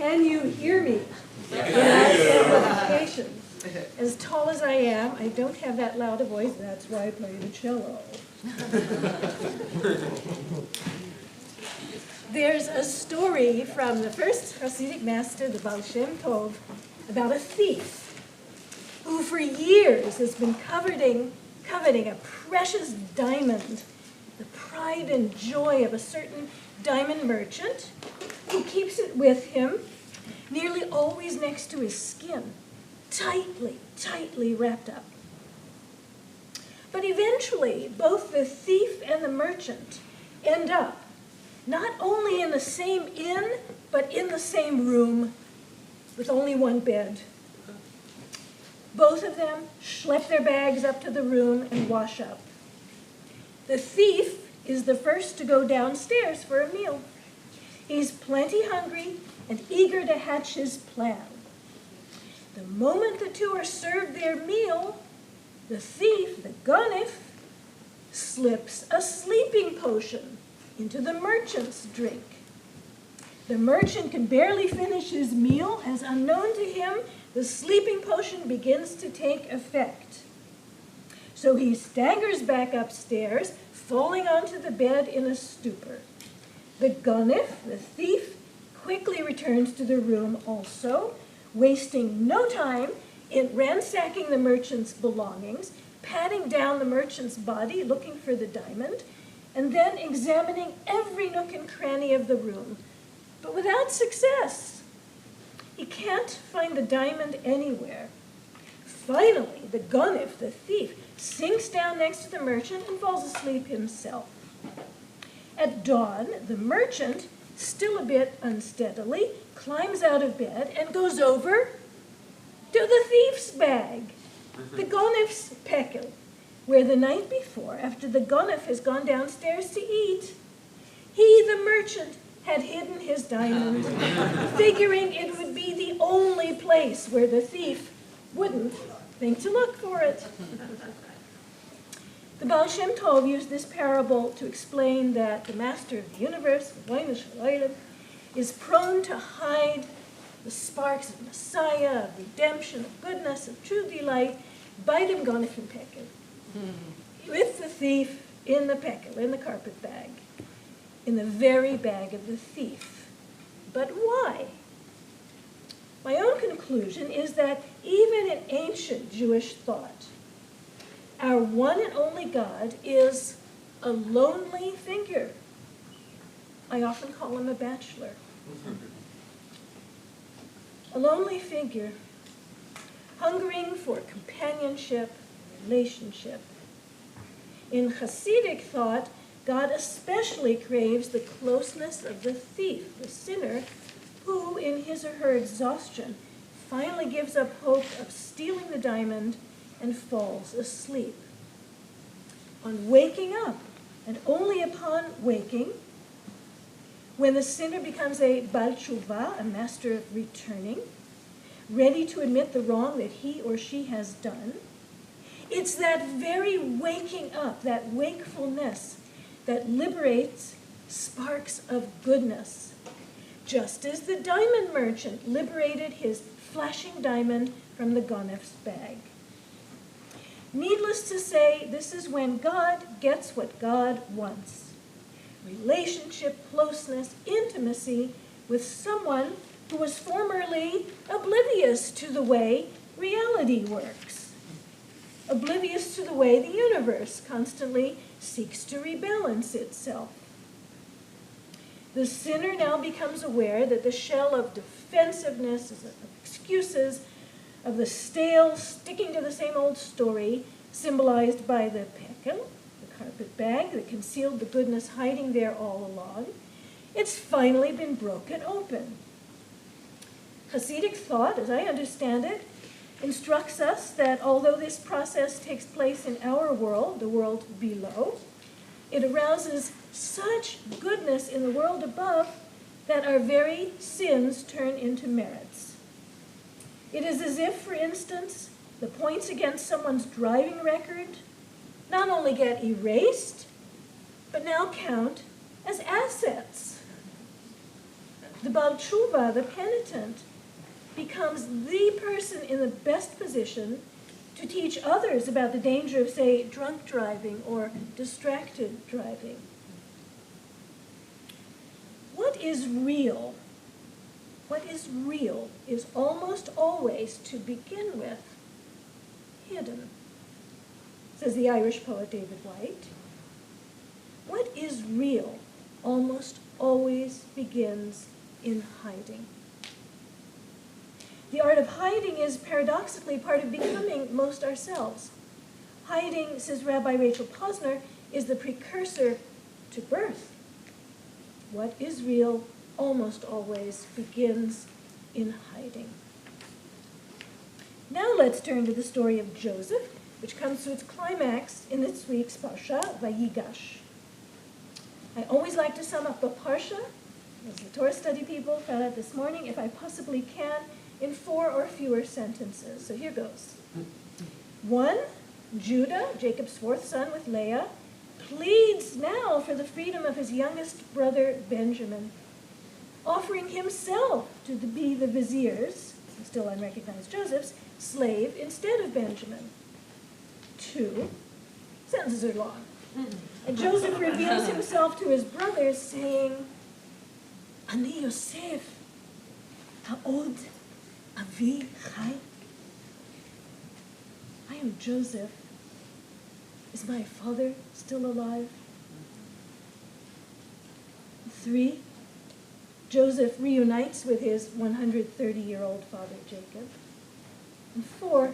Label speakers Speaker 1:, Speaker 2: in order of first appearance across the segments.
Speaker 1: Can you hear me? Yes. As tall as I am, I don't have that loud a voice. That's why I play the cello. There's a story from the first Hasidic master, the Baal Shem Tov, about a thief who for years has been coveting a precious diamond, the pride and joy of a certain diamond merchant who keeps it with him, nearly always next to his skin, tightly wrapped up. But eventually, both the thief and the merchant end up not only in the same inn, but in the same room with only one bed. Both of them schlep their bags up to the room and wash up. The thief is the first to go downstairs for a meal. He's plenty hungry and eager to hatch his plan. The moment the two are served their meal, the thief, the ganef, slips a sleeping potion into the merchant's drink. The merchant can barely finish his meal as, unknown to him, the sleeping potion begins to take effect. So he staggers back upstairs, falling onto the bed in a stupor. The ganef, the thief, quickly returns to the room also, wasting no time in ransacking the merchant's belongings, patting down the merchant's body, looking for the diamond, and then examining every nook and cranny of the room, but without success. He can't find the diamond anywhere. Finally, the ganef, the thief, sinks down next to the merchant and falls asleep himself. At dawn, the merchant, still a bit unsteadily, climbs out of bed and goes over to the thief's bag, the ganef's pekel, where the night before, after the ganef has gone downstairs to eat, he, the merchant, had hidden his diamond, figuring it would be the only place where the thief wouldn't think to look for it. The Baal Shem Tov used this parable to explain that the master of the universe, is prone to hide the sparks of Messiah, of redemption, of goodness, of true delight, by dem ganef and pekel, with the thief in the pekel, in the carpet bag, in the very bag of the thief. But why? My own conclusion is that even in ancient Jewish thought, our one and only God is a lonely figure. I often call him a bachelor. A lonely figure, hungering for companionship, relationship. In Hasidic thought, God especially craves the closeness of the thief, the sinner, who, in his or her exhaustion, finally gives up hope of stealing the diamond and falls asleep. On waking up, and only upon waking, when the sinner becomes a Baal Tshuva, a master of returning, ready to admit the wrong that he or she has done, it's that very waking up, that wakefulness, that liberates sparks of goodness, just as the diamond merchant liberated his flashing diamond from the ganef's bag. Needless to say, this is when God gets what God wants: relationship, closeness, intimacy with someone who was formerly oblivious to the way reality works, oblivious to the way the universe constantly seeks to rebalance itself. The sinner now becomes aware that the shell of defensiveness, of excuses, of the stale, sticking to the same old story, symbolized by the pekel, the carpet bag that concealed the goodness hiding there all along, it's finally been broken open. Hasidic thought, as I understand it, instructs us that although this process takes place in our world, the world below, it arouses such goodness in the world above that our very sins turn into merits. It is as if, for instance, the points against someone's driving record not only get erased, but now count as assets. The Baal Tshuva, the penitent, becomes the person in the best position to teach others about the danger of, say, drunk driving or distracted driving. What is real is almost always, to begin with, hidden, says the Irish poet David White. What is real almost always begins in hiding. The art of hiding is paradoxically part of becoming most ourselves. Hiding, says Rabbi Rachel Posner, is the precursor to birth. What is real almost always begins in hiding. Now let's turn to the story of Joseph, which comes to its climax in this week's Parashat Vayigash. I always like to sum up a parsha, as the Torah study people found out this morning, if I possibly can, in 4 or fewer sentences. So here goes. 1, Judah, Jacob's 4th son with Leah, pleads now for the freedom of his youngest brother Benjamin, offering himself to be the vizier's, still unrecognized Joseph's, slave instead of Benjamin. 2, sentences are long. And Joseph reveals himself to his brothers, saying, Ani Yosef, ha'od avi chai. I am Joseph. Is my father still alive? 3, Joseph reunites with his 130-year-old father Jacob. And 4,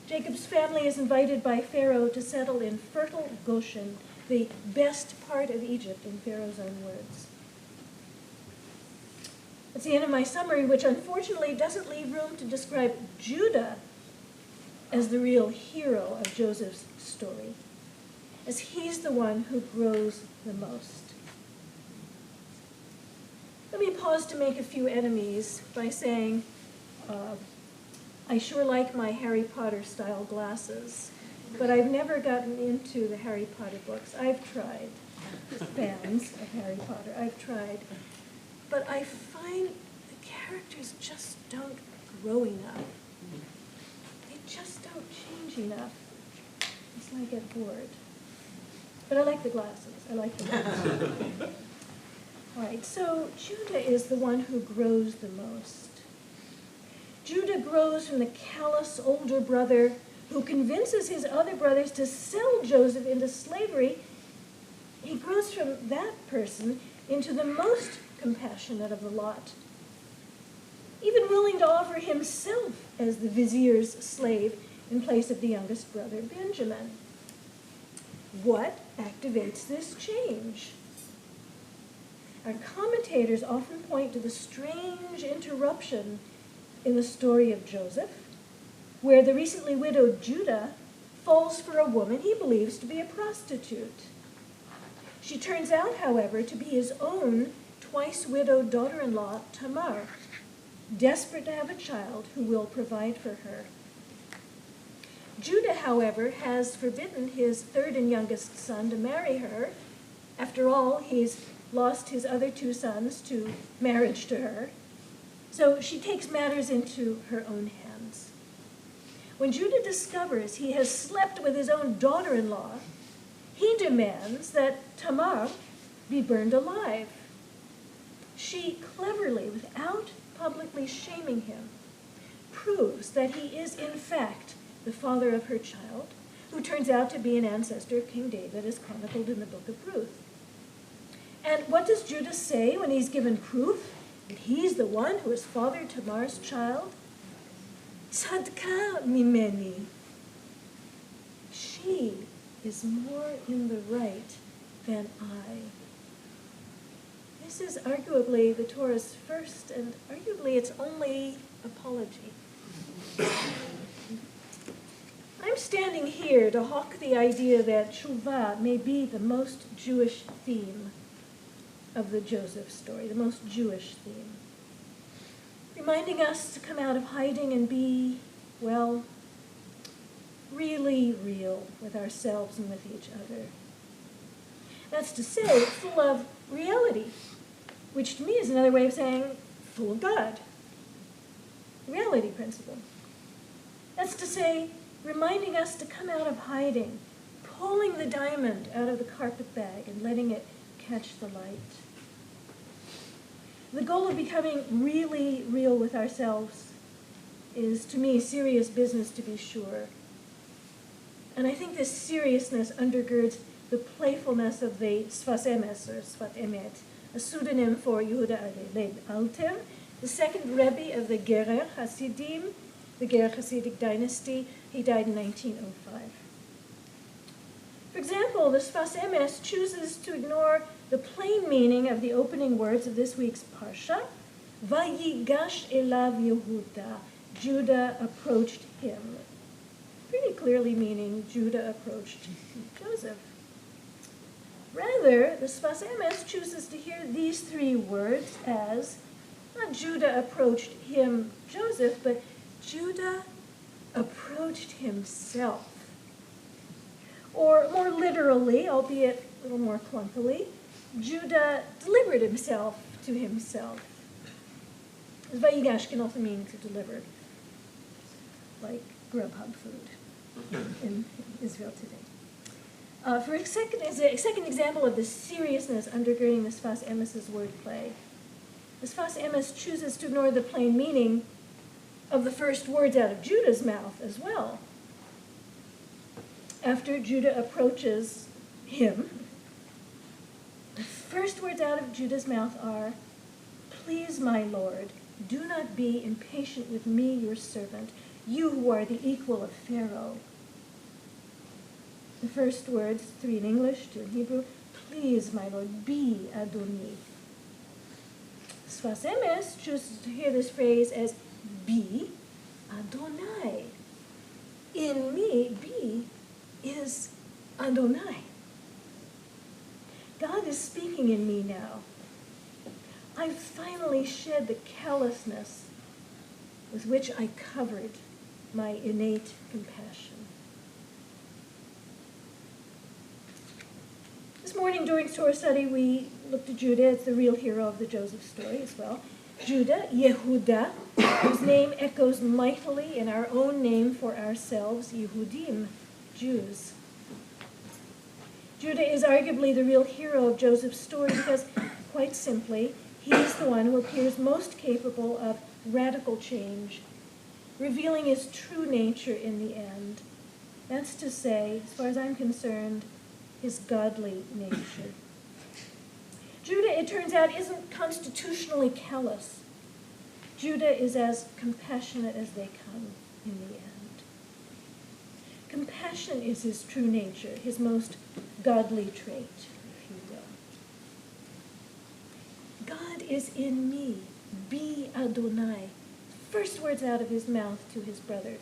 Speaker 1: Jacob's family is invited by Pharaoh to settle in fertile Goshen, the best part of Egypt, in Pharaoh's own words. That's the end of my summary, which unfortunately doesn't leave room to describe Judah as the real hero of Joseph's story, as he's the one who grows the most. Let me pause to make a few enemies by saying, I sure like my Harry Potter-style glasses, but I've never gotten into the Harry Potter books. I've tried. Fans of Harry Potter, I've tried. But I find the characters just don't grow enough. They just don't change enough. So I get bored. But I like the glasses. I like the glasses. All right, so Judah is the one who grows the most. Judah grows from the callous older brother who convinces his other brothers to sell Joseph into slavery. He grows from that person into the most compassionate of the lot, even willing to offer himself as the vizier's slave in place of the youngest brother, Benjamin. What activates this change? Our commentators often point to the strange interruption in the story of Joseph, where the recently widowed Judah falls for a woman he believes to be a prostitute. She turns out, however, to be his own twice-widowed daughter-in-law, Tamar, desperate to have a child who will provide for her. Judah, however, has forbidden his third and youngest son to marry her. After all, he's lost his other 2 sons to marriage to her. So she takes matters into her own hands. When Judah discovers he has slept with his own daughter-in-law, he demands that Tamar be burned alive. She cleverly, without publicly shaming him, proves that he is in fact the father of her child, who turns out to be an ancestor of King David, as chronicled in the book of Ruth. And what does Judah say when he's given proof that he's the one who has fathered Tamar's child? Tzadka mimeni. She is more in the right than I. This is arguably the Torah's first and arguably its only apology. I'm standing here to hawk the idea that Tshuva may be the most Jewish theme of the Joseph story, the most Jewish theme, reminding us to come out of hiding and be, well, really real with ourselves and with each other. That's to say, full of reality, which to me is another way of saying full of God. Reality principle. That's to say, reminding us to come out of hiding, pulling the diamond out of the carpet bag and letting it catch the light. The goal of becoming really real with ourselves is, to me, serious business, to be sure. And I think this seriousness undergirds the playfulness of the Sfas Emes, or Sfat Emet, a pseudonym for Yehuda Leib Alter, the second Rebbe of the Gerer Hasidim, the Gerer Hasidic dynasty. He died in 1905. For example, the Sfas Emes chooses to ignore the plain meaning of the opening words of this week's Parsha, Vayigash elav Yehuda, Judah approached him. Pretty clearly meaning Judah approached Joseph. Rather, the Sfas Emes chooses to hear these three words as not Judah approached him, Joseph, but Judah approached himself. Or more literally, albeit a little more clunkily, Judah delivered himself to himself. Vayigash can also mean to deliver, like Grubhub food in Israel today. For a second example of the seriousness undergirding the Sfas Emes' wordplay, the Sfas Emes chooses to ignore the plain meaning of the first words out of Judah's mouth as well. After Judah approaches him, the first words out of Judah's mouth are, "Please, my Lord, do not be impatient with me, your servant, you who are the equal of Pharaoh." The first words, three in English, two in Hebrew, "Please, my Lord, be Adoni." Sfas Emes chooses to hear this phrase as, "Be Adonai." In me, be is Adonai. God is speaking in me now. I've finally shed the callousness with which I covered my innate compassion. This morning during Torah study, we looked at Judah as the real hero of the Joseph story as well. Judah, Yehuda, whose name echoes mightily in our own name for ourselves, Yehudim, Jews. Judah is arguably the real hero of Joseph's story because, quite simply, he's the one who appears most capable of radical change, revealing his true nature in the end. That's to say, as far as I'm concerned, his godly nature. Judah, it turns out, isn't constitutionally callous. Judah is as compassionate as they come in the end. Compassion is his true nature, his most godly trait, if you will. God is in me, be Adonai. First words out of his mouth to his brother,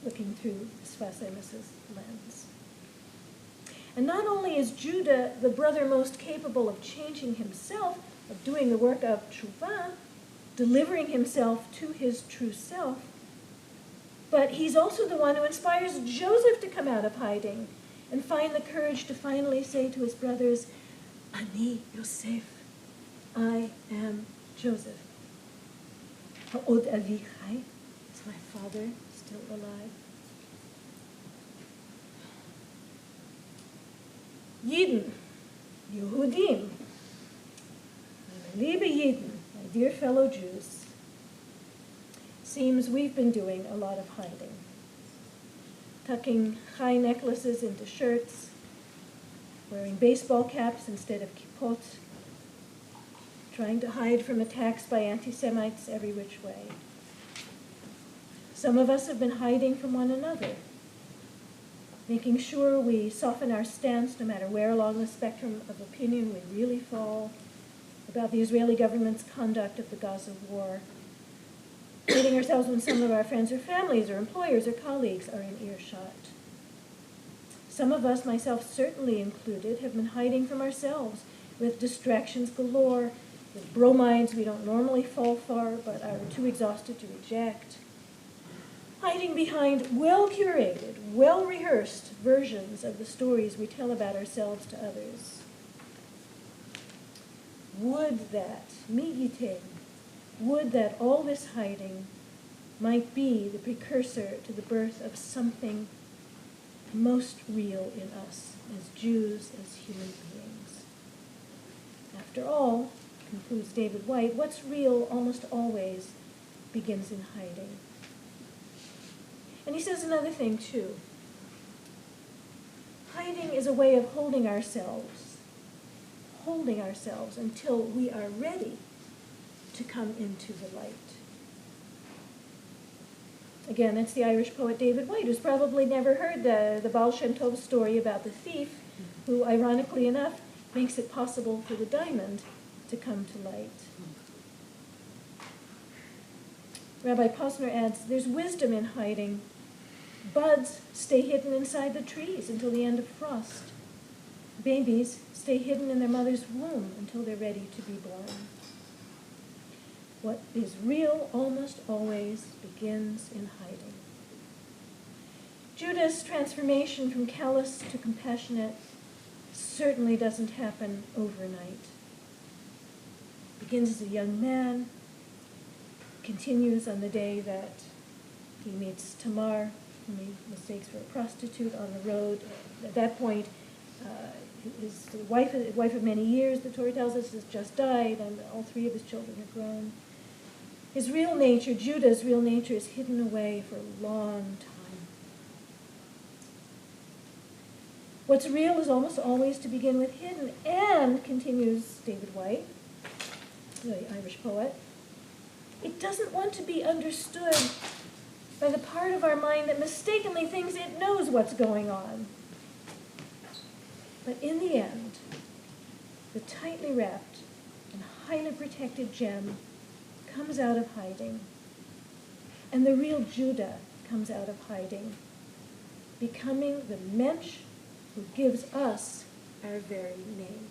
Speaker 1: looking through Sfas Emes' lens. And not only is Judah the brother most capable of changing himself, of doing the work of tshuva, delivering himself to his true self, but he's also the one who inspires Joseph to come out of hiding and find the courage to finally say to his brothers, "Ani Yosef, I am Joseph. Ha'od avi chai, is my father still alive?" Yidden, Yehudim, liebe Yidden, my dear fellow Jews, seems we've been doing a lot of hiding. Tucking chai necklaces into shirts, wearing baseball caps instead of kippot, trying to hide from attacks by anti-Semites every which way. Some of us have been hiding from one another, making sure we soften our stance no matter where along the spectrum of opinion we really fall about the Israeli government's conduct of the Gaza war, hiding ourselves when some of our friends or families or employers or colleagues are in earshot. Some of us, myself certainly included, have been hiding from ourselves with distractions galore, with bromides we don't normally fall for but are too exhausted to reject, hiding behind well-curated, well-rehearsed versions of the stories we tell about ourselves to others. Would that, mi yitem, Would that all this hiding might be the precursor to the birth of something most real in us as Jews, as human beings. After all, concludes David White, what's real almost always begins in hiding. And he says another thing, too. Hiding is a way of holding ourselves until we are ready to come into the light. Again, that's the Irish poet David White, who's probably never heard the Baal Shem Tov story about the thief, who, ironically enough, makes it possible for the diamond to come to light. Rabbi Posner adds, there's wisdom in hiding. Buds stay hidden inside the trees until the end of frost. Babies stay hidden in their mother's womb until they're ready to be born. What is real almost always begins in hiding. Judah's transformation from callous to compassionate certainly doesn't happen overnight. Begins as a young man, continues on the day that he meets Tamar, whom he mistakes for a prostitute on the road. At that point, his wife of many years, the Torah tells us, has just died, and all three of his children are grown. His real nature, Judah's real nature, is hidden away for a long time. What's real is almost always to begin with hidden, and, continues David White, the Irish poet, it doesn't want to be understood by the part of our mind that mistakenly thinks it knows what's going on. But in the end, the tightly wrapped and highly protected gem comes out of hiding, and the real Judah comes out of hiding, becoming the mensch who gives us our very name.